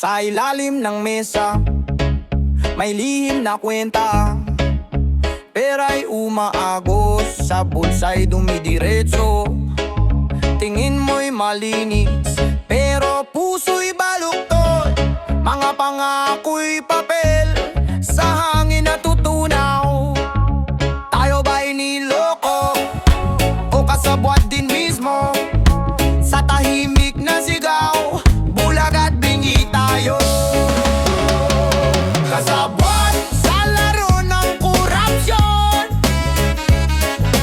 Sa ilalim ng mesa, may lihim na kwenta. Pera'y umaagos, sa bulsa'y dumidiretso. Tingin mo'y malinis, pero puso'y baluktot. Mga pangako'y papel, sa hangin natutunaw. Tayo ba'y niloko, o kasabwat din mismo? Sa tahimik na sigaw, bulag at bingi tayo. Kasabwat sa laro ng korupsyon,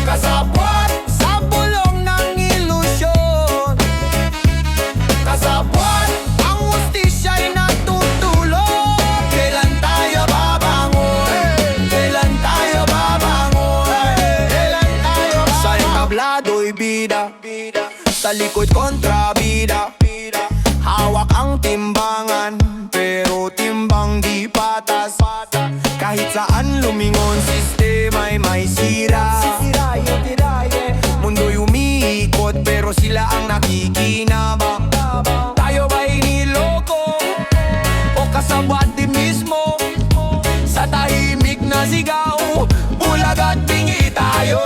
kasabwat sa bulong ng ilusyon, kasabwat ang hustisya'y natutulog. Kailan tayo babangon? Kailan tayo babangon? Kailan tayo babangon? Sa entablato'y bida, sa likod kontrabida. Hawak ang timbangan, pero timbang di patas. Kahit saan lumingon, sistema'y may sira. Mundo'y umiikot, pero sila ang nakikinabang. Tayo ba'y niloko, o kasabwat din mismo? Sa tahimik na sigaw, bulag at bingi tayo.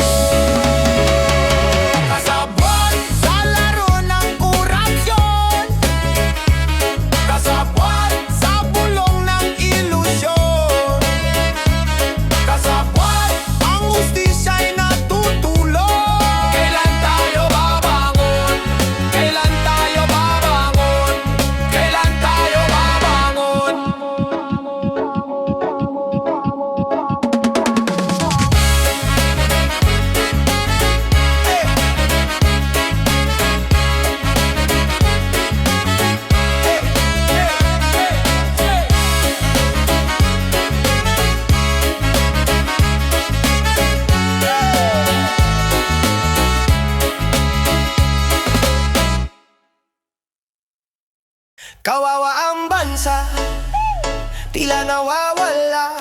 Kawawa ang bansa, tila nawawala.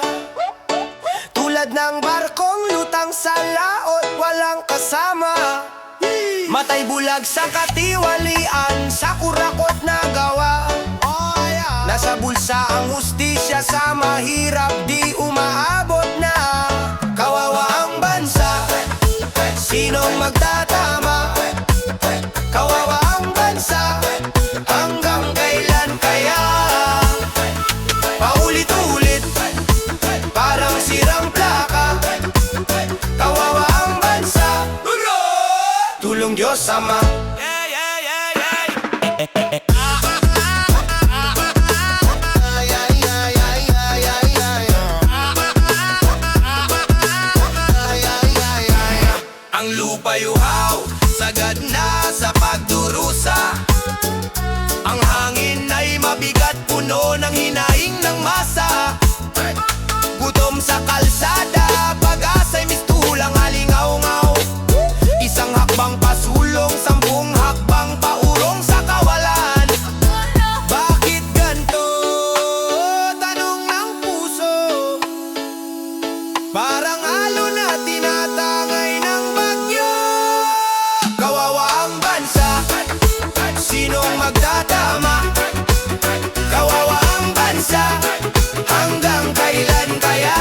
Tulad ng barkong lutang sa laot, walang kasama. Matay bulag sa katiwalian, sa kurakot na gawa. Nasa bulsa ang hustisya, sa mahirap di umaabot na. Kawawa ang bansa, sinong magtatama? Kawawa ang bansa, hanggang kailan kaya? Paulit-ulit, parang sirang plaka. Kawawa ang bansa, tulong Diyos Ama. Ang lupa'y uhaw, sagad na sa pagdurusa. Ang hangin ay mabigat, puno ng hinaing ng masa. Gutom sa kalsada, pag-asa'y mistulang halingaw-ngaw. Isang hakbang pasulong, 10 hakbang paurong sa kawalan. Bakit ganto? Tanong ng puso. Parang halo na tinatangay ng bagyo. Kawawa ang bansa, sinong magtatama? Kawawa ang bansa, hanggang kailan kaya?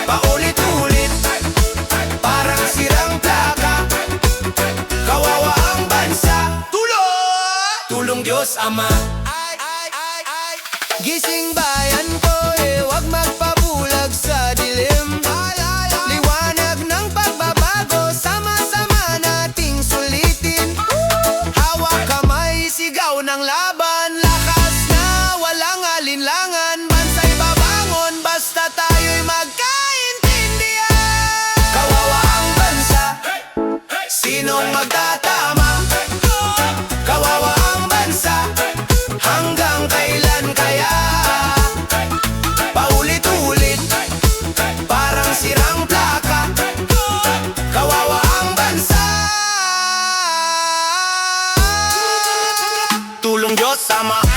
Paulit-ulit, parang sirang plaka. Kawawa ang bansa, tulong Diyos Ama. Gising bayan ko, wag magpabulag sa dilim. Liwanag ng pagbabago, sama-sama nating sulitin. Hawak kamay, sigaw ng laban, lakas na walang alinlangan. Bansa'y babangon, basta tayo'y magkaintindihan. Kawawa ang bansa, sinong magtatama? Kawawa ang bansa, hanggang kailan kaya? Paulit-ulit, parang sirang plaka. Kawawa ang bansa, tulong Diyos Ama.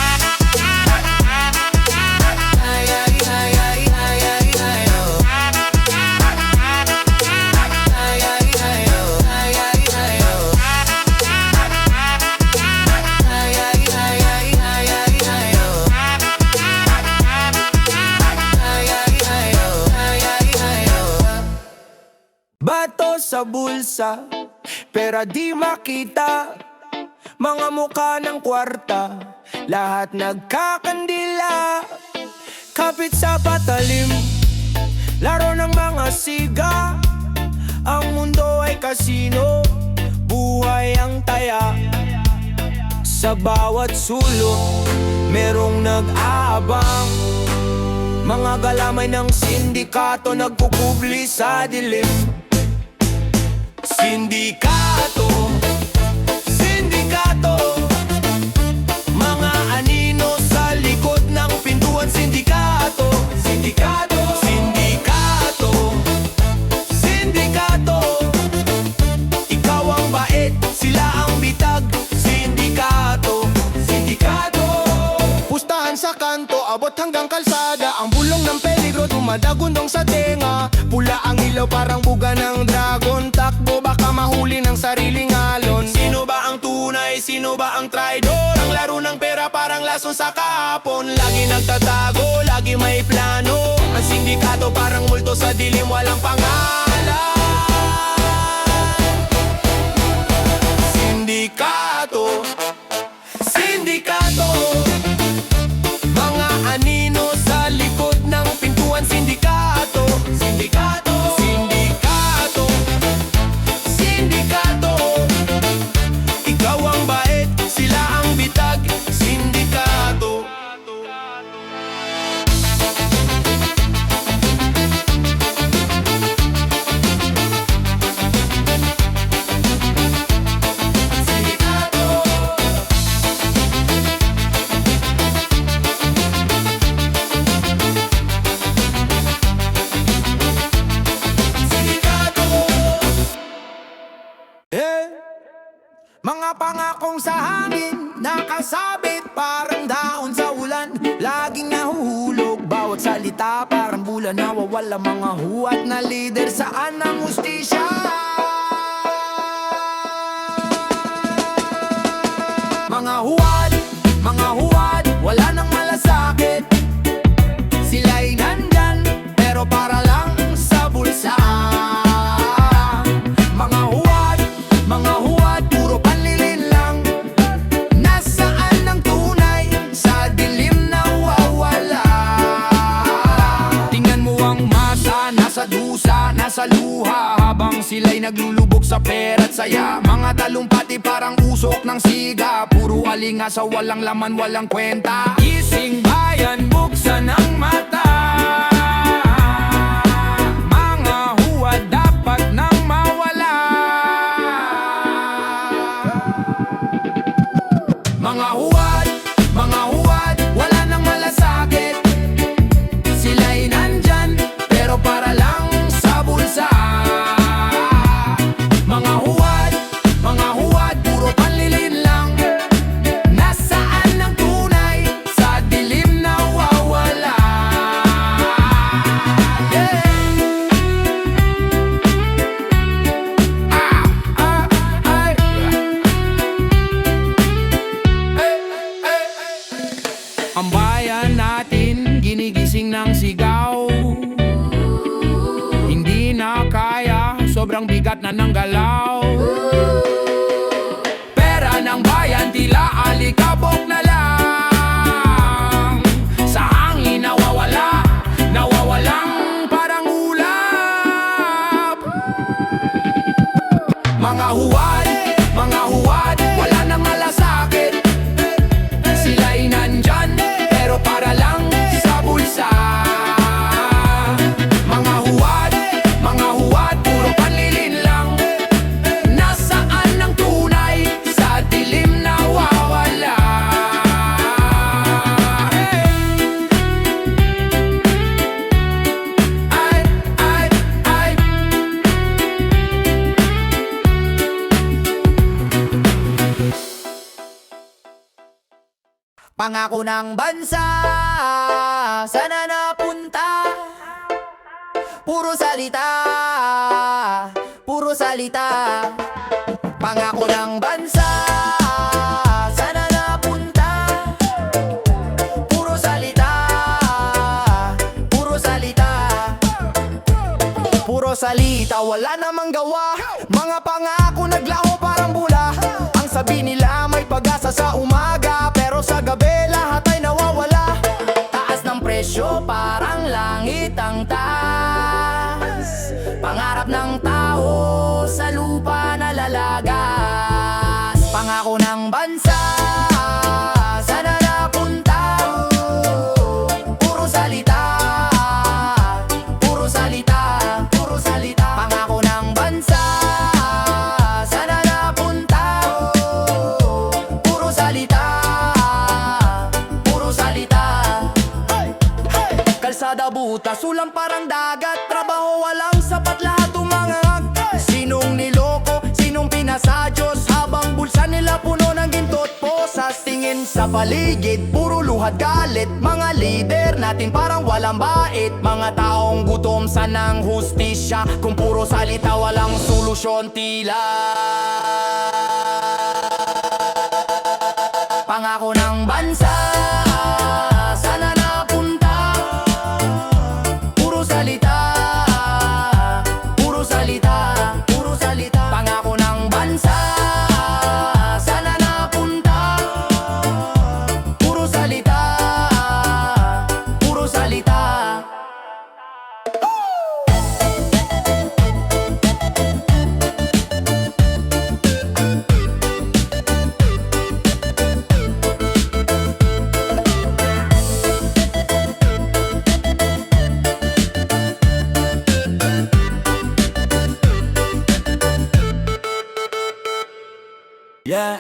nasa bulsa, pera di makita. Mga mukha ng kwarta, lahat nagkakandila. Kapit sa patalim, laro ng mga siga. Ang mundo ay kasino, buhay ang taya. Sa bawat sulok, merong nag-aabang. Mga galamay ng sindikato, nagkukubli sa dilim. Sindikato, sindikato, mga anino sa likod ng pintuan. Sindikato, sindikato, sindikato, sindikato. Ikaw ang bait, sila ang bitag. Sindikato, sindikato. Pustahan sa kanto, abot hanggang kalsada. Ang bulong ng peligro, dumadagundong sa tenga. Pula ang ilaw, parang buga ng dragon. Takbo, baka mahuli ng sariling alon. Sino ba ang tunay? Sino ba ang traidor? Ang laro ng pera parang lason sa kahapon. Lagi nagtatago, lagi may plano. Ang sindikato parang multo sa dilim, walang pangalan. Sindikato, sindikato, mga anino sa likod ng pintuan. Sindikato, sindikato, sindikato, sindikato. Ikaw ang bait, sila ang bitag. Sindikato. Mga pangakong sa hangin, nakasabit parang daon sa ulan. Laging nahuhulog, bawat salita parang bulan. Nawawala mga huwat na lider, saan ang hustisya? Mga huwad, wala nang malasakit. Sila'y nandyan, pero para lang sa bulsa. Mga huwad, puro panlilin lang. Nasaan ang tunay? Sa dilim nawawala. Tingnan mo ang masa, nasa dusa, nasa luha. Habang sila'y naglulubog sa pera at saya. Mga talumpati parang usok ng siga. Puro alinga sa walang laman, walang kwenta. Gising bayan, buksan ang mata. Mga huwad dapat nang mawala. Mga huwad, wala nang malasakit. Sila'y nandyan, pero para lang sa bulsa. Mga huwad, puro panlilin lang. Nasaan ang tunay? Sa dilim nawawala. Ang bayan natin, ginigising ng sigaw. Hindi na kaya, sobrang bigat na ng galaw. Pera ng bayan, tila alikabok na lang. Sa hangin nawawala, nawawalang parang ulap. Mga huwad, wala nang malasakit. Sila'y nandyan, pero para lang sa bulsa. Mga huwad, puro panlilin lang. Nasaan ang tunay? Sa dilim nawawala. Ay. Pangako ng bansa, sana napunta. Puro salita, puro salita. Pangako ng bansa, sana napunta. Puro salita, puro salita. Puro salita, wala namang gawa. Mga pangako naglaho parang bula. Ang sabi nila may pag-asa sa umaga, pero sa gabi lahat ay nawawala. Taas ng presyo parang langit ang taas. Pangarap ng tao sa lupa na lalagas. Pangako ng bansa, sana napunta. Puro salita, puro salita, puro salita. Pangako ng bansa, sana napunta. Puro salita, puro salita. Kalsada butas, ulang parang dagat. Trabaho walang sapat, lahat umangag. Sinong niloko, sinong pinasadyos, habang bulsa nila puno ng ginto't posas. Tingin sa paligid, puro luhat galit. Mga lider natin parang walang bait. Mga taong gutom sa ng hustisya. Kung puro salita walang solusyon, tila pangako ng bansa, sana napunta. Puro salita, puro salita, puro salita. Pangako ng bansa, sana napunta. Puro salita, puro salita. Yeah,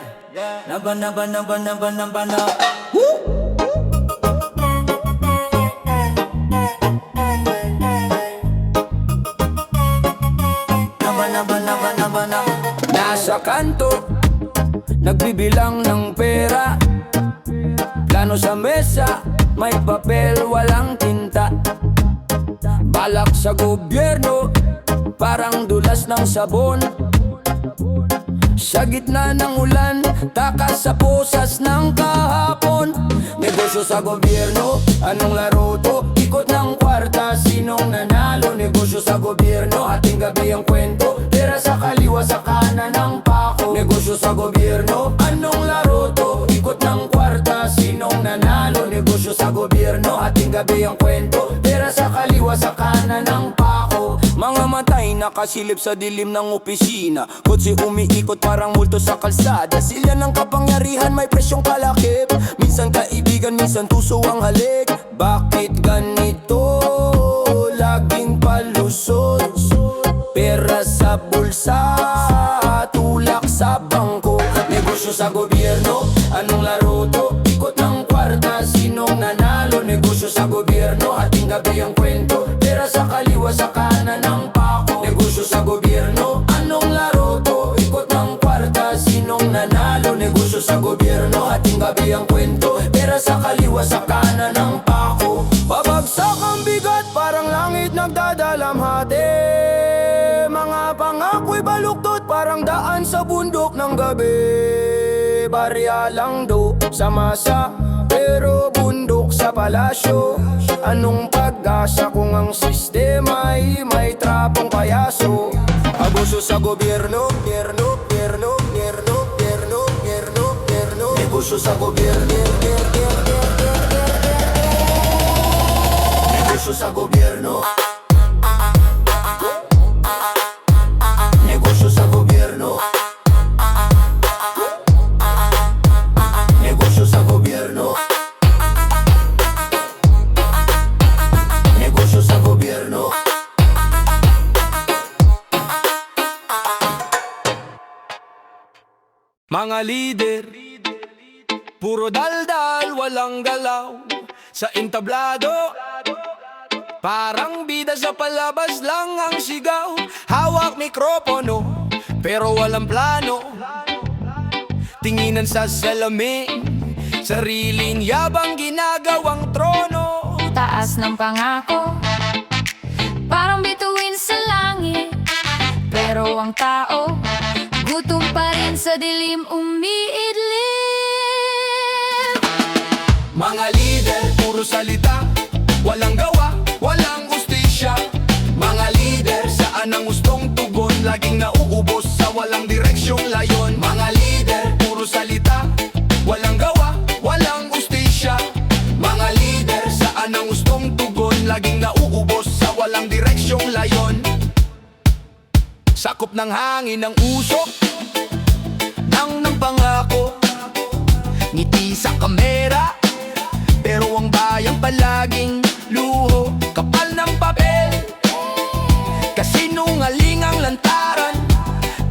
naba. Nasa kanto, nagbibilang ng pera. Plano sa mesa, may papel, walang tinta. Balak sa gobyerno, parang dulas ng sabon. Sa gitna ng ulan, takas sa posas ng kahapon. Negosyo sa gobyerno, anong laro to? Ikot ng kwarta, sinong nanalo? Negosyo sa gobyerno, ating gabi ang kwento. Pera sa kaliwa, sa kanan ng pako. Negosyo sa gobyerno, anong laro to? Ikot ng kwarta, sinong nanalo? Negosyo sa gobyerno, ating gabi ang kwento. Pera sa kaliwa, sa kanan ng pako. Mga matay nakasilip sa dilim ng opisina. Kotse umiikot parang multo sa kalsada. Sila ng kapangyarihan may presyong kalakip. Minsan kaibigan, minsan tuso ang halik. Bakit ganito? Laging palusot. Pera sa bulsa, tulak sa bangko. Negosyo sa gobyerno, anong laro to? Ikot ng kwarta, sinong nanalo? Negosyo sa gobyerno, ating gabi ang kwento. Pera sa kaliwa, sa kanan ng pako. Negosyo sa gobyerno, anong laro to? Ikot ng kwarta, sinong nanalo? Negosyo sa gobyerno, ating gabi ang kwento. Pera sa kaliwa, sa kanan ng pako. Babagsak ang bigat, parang langit nagdadalamhati. Mga pangako'y baluktot, parang daan sa bundok ng gabi. Barya lang do sa masa, pero bundok sa palasyo. Anong pag-asa kung ang sistema ay may trapong payaso? Abuso sa gobyerno, negosyo sa gobyerno, negosyo sa gobyerno. Negosyo sa gobyerno. Negosyo sa gobyerno. Negosyo sa gobyerno. Mga lider, puro daldal, walang galaw. Sa entablado, parang bida sa palabas lang ang sigaw. Hawak mikropono, pero walang plano. Tinginan sa salamin, sariling yabang ginagawang trono. Taas ng pangako, parang bituin sa langit. Pero ang tao, gutom pa rin sa dilim umiidlim. Mga lider, puro salita, walang gawa, walang hustisya. Mga lider, saan ang laging nauubos sa walang direksyong layon. Mga lider, puro salita, walang gawa, walang ustisya. Mga lider, saan ang gustong tugon, laging nauubos sa walang direksyong layon. Sakop ng hangin ng usok ng pangako, ngiti sa kamera, pero ang bayan palaging luho. Kapal ng papel, kasinungaling ang lantaran.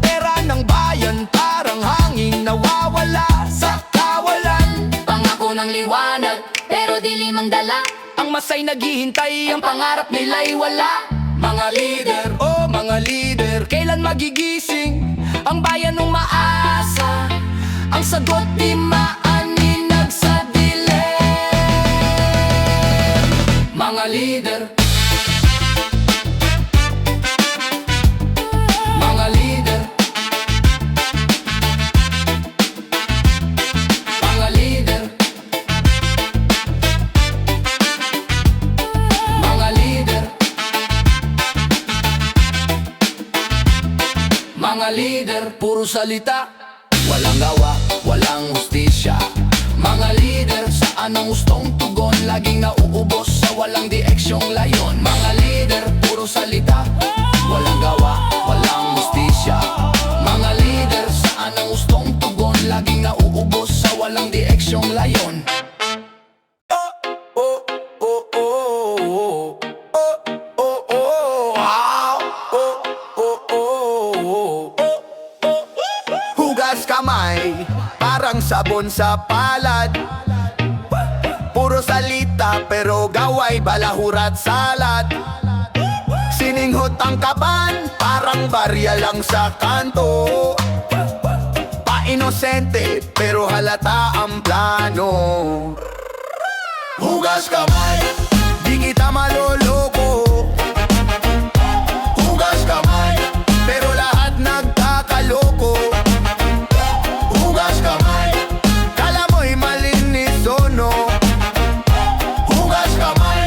Pera ng bayan parang hangin nawawala sa kawalan. Pangako ng liwanag, pero dilim ang dala. Ang masay naghihintay, ang pangarap nila'y wala. Mga lider, oh mga lider, kailan magigising ang bayan ng maasa? Ang sagot di maaninag sa dilim. Mga lider, mga lider, mga lider, mga lider, mga lider, puro salita, walang gawa, walang hustisya. Mga lider, saan ang gustong tugon, laging nauubos sa walang direksyong layon. Mga lider, puro salita, walang gawa, walang hustisya. Mga lider, saan ang gustong tugon, laging nauubos sa walang direksyong layon. Hugas kamay, parang sabon sa palad. Puro salita pero gaway balahurat salad. Sininghot ang kaban, parang barya lang sa kanto. Pa-inosente pero halata ang plano. Hugas kamay, di kita maloloko. Hugas kamay, pero lahat nagkakaloko. Hugas kamay, kala mo'y malinis o no. Hugas kamay,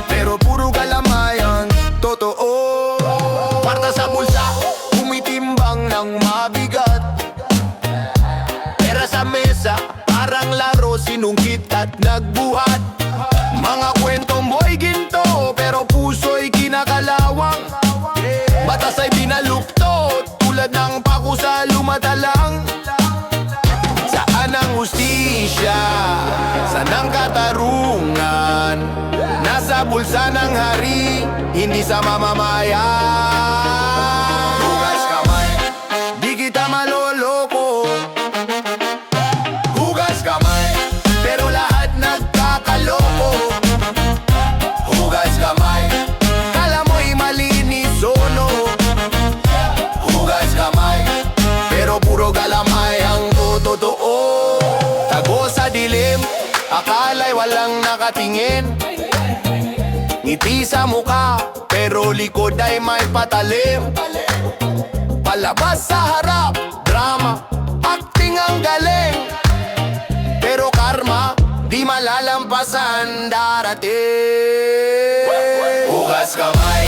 pero puro galamay ang totoo. Kwarta sa bulsa, kumitimbang ng mabigat. Pera sa mesa, parang laro, sinungkit at nagbuhat. Mga kwentong mo'y ginto, pero puso'y kinakalawang. Batas ay binaluktot, tulad ng pako sa lumatalang. Saan ang hustisya? Saan ang katarungan? Nasa bulsa ng hari, hindi sa mamamayan. Hugas kamay, di kita maloloko. Hugas kamay, pero lahat nagkakaloko. Hugas kamay, kala mo'y malinis o no. Hugas kamay, pero puro galamay ang totoo. Tago sa dilim, akala'y walang nakatingin. Ngiti sa muka, pero likod ay may patalim. Palabas sa harap, drama, acting ang galing. Pero karma, di malalampasan darating. Hugas kamay,